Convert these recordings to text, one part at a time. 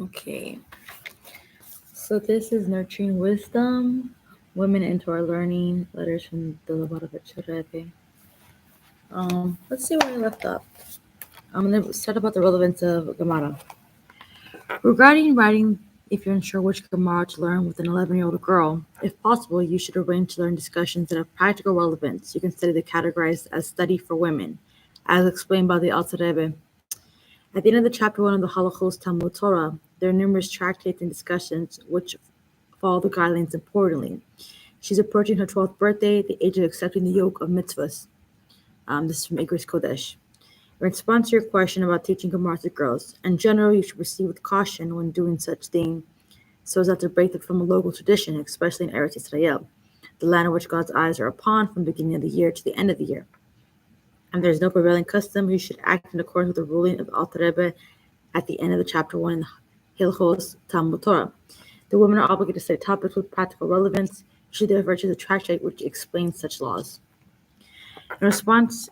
Okay, so this is Nurturing Wisdom, Women into Our Learning, letters from the Lubavicter Rebbe. Let's see where I left off. I'm going to start about the relevance of Gemara. Regarding writing, if you're unsure which Gemara to learn with an 11-year-old girl, if possible, you should arrange to learn discussions that have practical relevance. You can study the categorized as study for women, as explained by the Alter Rebbe. At the end of the chapter 1 of the Halachos Talmud Torah, there are numerous tractates and discussions which follow the guidelines importantly. She's approaching her 12th birthday, the age of accepting the yoke of mitzvahs. This is from Igris Kodesh. In response to your question about teaching Gemara to girls, in general, you should proceed with caution when doing such thing, so as not to break it from a local tradition, especially in Eretz Israel, the land in which God's eyes are upon from the beginning of the year to the end of the year. And there is no prevailing custom, you should act in accordance with the ruling of the Alter Rebbe at the end of the chapter 1 in the Hilchos Talmud Torah. The women are obligated to study topics with practical relevance. You should therefore choose a tractate which explains such laws. In response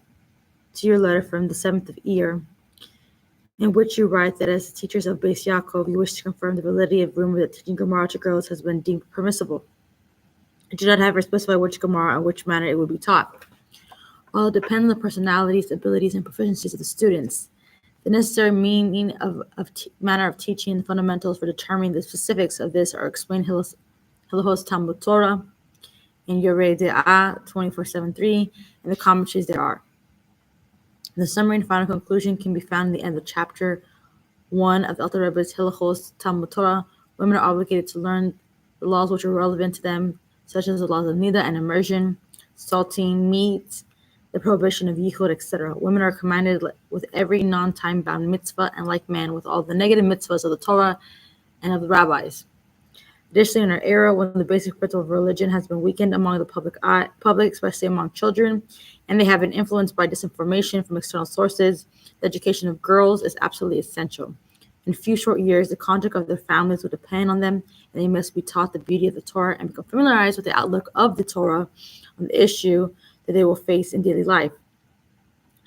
to your letter from the 7th of Iyar, in which you write that as teachers of Beis Yaakov, you wish to confirm the validity of rumor that teaching Gemara to girls has been deemed permissible. You do not have to specify which Gemara and which manner it would be taught. While it depends on the personalities, abilities, and proficiencies of the students, the necessary meaning of manner of teaching and fundamentals for determining the specifics of this are explained in Hilchos Talmud Torah, in Yoreh De'ah 2473, and the commentaries there are. The summary and final conclusion can be found in the end of chapter 1 of the Alter Rebbe's Hilchos Talmud Torah. Women are obligated to learn the laws which are relevant to them, such as the laws of nida and immersion, salting meat, the prohibition of yichud, etc. Women are commanded with every non-time-bound mitzvah, and like men, with all the negative mitzvahs of the Torah and of the rabbis. Additionally, in our era, when the basic principle of religion has been weakened among the public, especially among children, and they have been influenced by disinformation from external sources, the education of girls is absolutely essential. In a few short years, the conduct of their families will depend on them, and they must be taught the beauty of the Torah and become familiarized with the outlook of the Torah on the issue that they will face in daily life.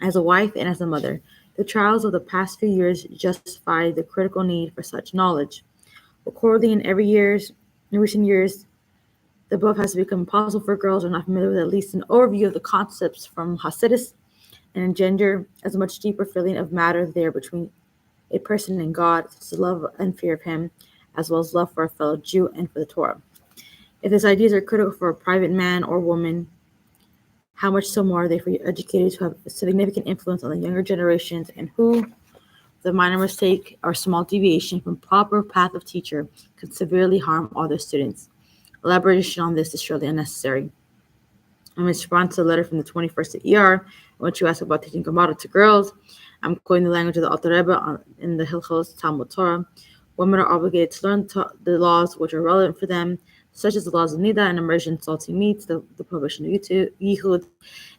As a wife and as a mother, the trials of the past few years justify the critical need for such knowledge. Accordingly, in recent years, the above has become impossible for girls who are not familiar with at least an overview of the concepts from Hasidus, and engender as a much deeper feeling of matter there between a person and God, such as love and fear of Him, as well as love for a fellow Jew and for the Torah. If these ideas are critical for a private man or woman, how much so more are they for educators who have a significant influence on the younger generations and who, the minor mistake or small deviation from proper path of teacher, can severely harm all their students. Elaboration on this is surely unnecessary. In response to the letter from the 21st of Iyar, in which you ask about teaching Gemara to girls, I'm quoting the language of the Alter Rebbe in the Hilchos Talmud Torah. Women are obligated to learn the laws which are relevant for them, such as the laws of nida and immersion, salty meats, the prohibition of yichud,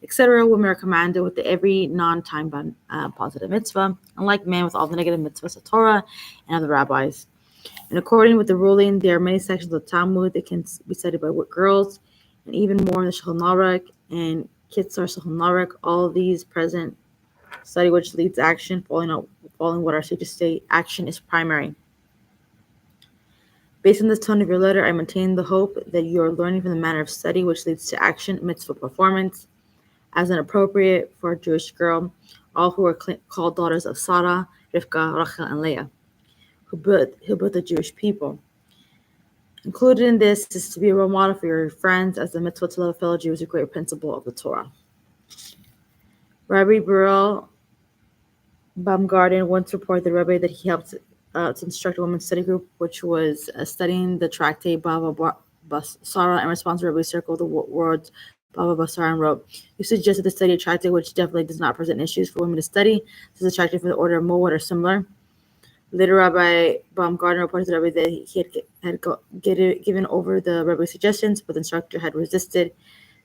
etc. Women are commanded with every non-time-bound positive mitzvah, unlike men with all the negative mitzvahs of Torah and of the rabbis. And according with the ruling, there are many sections of the Talmud that can be studied by girls, and even more in the Shulchan Aruch and Kitzur Shulchan Aruch. All of these present study which leads action, following what our sages say, action is primary. Based on this tone of your letter, I maintain the hope that you are learning from the manner of study which leads to action, mitzvah performance, as an appropriate for a Jewish girl, all who are called daughters of Sarah, Rivka, Rachel, and Leah, who built the Jewish people. Included in this is to be a role model for your friends, as the mitzvah to love a fellow Jew is a great principle of the Torah. Rabbi Burrell Baumgarten once reported the Rebbe that he helped to instruct a women's study group, which was studying the tractate Bava Basara. In response, the Rebbe circled the words Bava Basara and wrote, "You suggested the study of tractate, which definitely does not present issues for women to study. This is a tractate from the order of Moed or similar." Later, Rabbi Baumgarten reported to the Rebbe that he had given over the Rebbe's suggestions, but the instructor had resisted,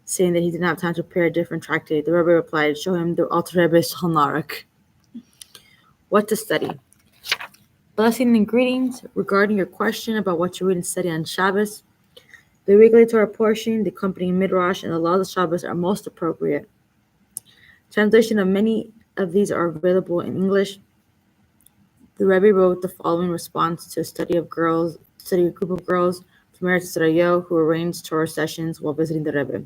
saying that he did not have time to prepare a different tractate. The Rebbe replied, "Show him the Alter Rebbe's Shulchan Aruch." What to study? Blessing and greetings. Regarding your question about what to read and study on Shabbos, the weekly Torah portion, the accompanying Midrash, and the laws of Shabbos are most appropriate. Translation of many of these are available in English. The Rebbe wrote the following response to a study of a group of girls from Eretz Yisrael who arranged Torah sessions while visiting the Rebbe.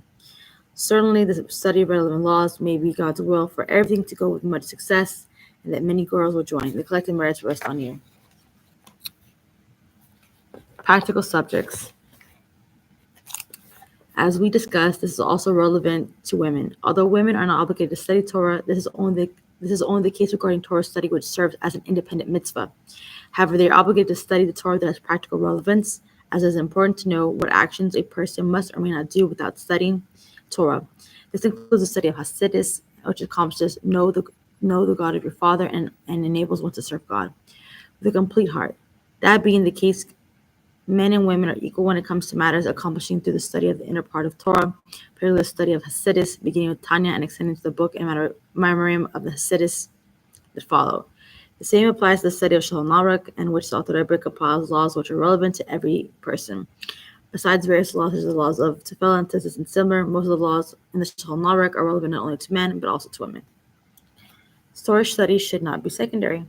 Certainly, the study of relevant laws may be God's will for everything to go with much success, and that many girls will join. The collective merits rest on you. Practical subjects. As we discussed, this is also relevant to women. Although women are not obligated to study Torah, this is only the case regarding Torah study, which serves as an independent mitzvah. However, they are obligated to study the Torah that has practical relevance, as it is important to know what actions a person must or may not do without studying Torah. This includes the study of Hasidus, which accomplishes know the God of your father and enables one to serve God with a complete heart. That being the case, men and women are equal when it comes to matters accomplishing through the study of the inner part of Torah, particularly the study of Hasidus, beginning with Tanya and extending to the book and memoriam of the Hasidus that follow. The same applies to the study of Shulchan Aruch, in which the Alter Rebbe compiles laws which are relevant to every person. Besides various laws, such as the laws of Tefillah and Tzitzit and similar, most of the laws in the Shulchan Aruch are relevant not only to men, but also to women. Torah study should not be secondary.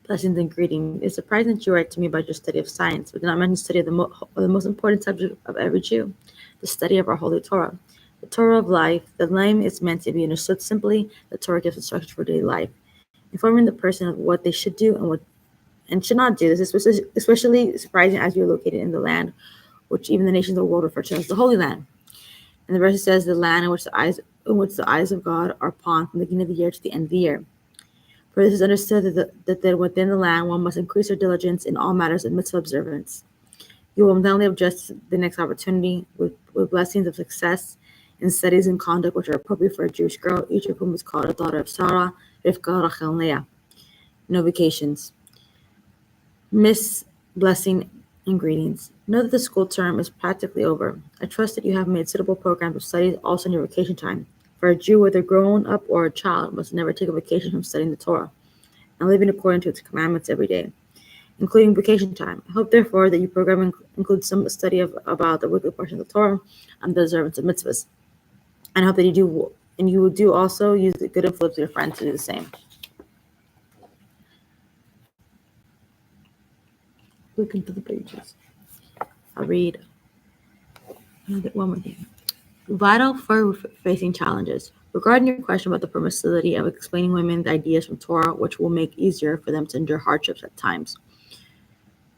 Blessings and greetings. It's surprising that you write to me about your study of science, but did not mention the study of the most important subject of every Jew, the study of our holy Torah. The Torah of life. The name is meant to be understood simply. The Torah gives instructions for daily life, informing the person of what they should do and should not do. This is especially surprising as you are located in the land which even the nations of the world refer to as the Holy Land. And the verse says, the land in which the eyes of God are upon from the beginning of the year to the end of the year. For this is understood that within the land one must increase their diligence in all matters of mitzvah observance. You will not only have just the next opportunity with blessings of success in studies and conduct which are appropriate for a Jewish girl, each of whom is called a daughter of Sarah, Rivka, Rachel, and Leah. No vacations. Miss, blessing, and greetings. Know that the school term is practically over. I trust that you have made suitable programs of studies also in your vacation time. For a Jew, whether grown up or a child, must never take a vacation from studying the Torah and living according to its commandments every day, including vacation time. I hope, therefore, that your program includes some study about the wicked portion of the Torah and the observance of mitzvahs. And I hope that you will do also use the good influence of your friends to do the same. Looking through the pages. I'll read one more thing. Vital for facing challenges. Regarding your question about the permissibility of explaining women the ideas from Torah, which will make easier for them to endure hardships at times.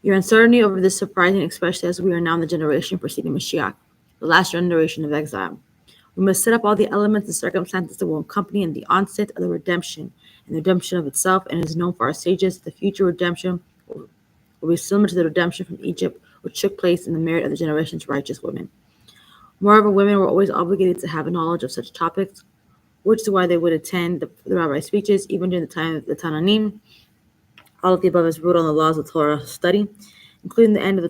Your uncertainty over this surprising, especially as we are now in the generation preceding Mashiach, the last generation of exile. We must set up all the elements and circumstances that will accompany in the onset of the redemption and the redemption of itself, and it is known for our sages that the future redemption will be similar to the redemption from Egypt, which took place in the merit of the generation's righteous women. Moreover, women were always obligated to have a knowledge of such topics, which is why they would attend the rabbi's speeches, even during the time of the Tananim. All of the above is ruled on the laws of Torah study, including the end of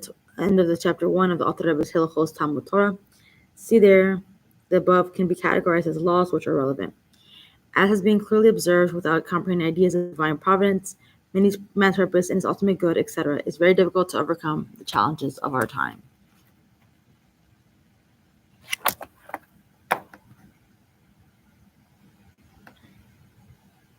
the chapter 1 of the Alter Rebbe's Hilchos Talmud Torah. See there, the above can be categorized as laws which are relevant. As has been clearly observed, without comprehending ideas of divine providence, man's purpose and his ultimate good, etc., it's very difficult to overcome the challenges of our time.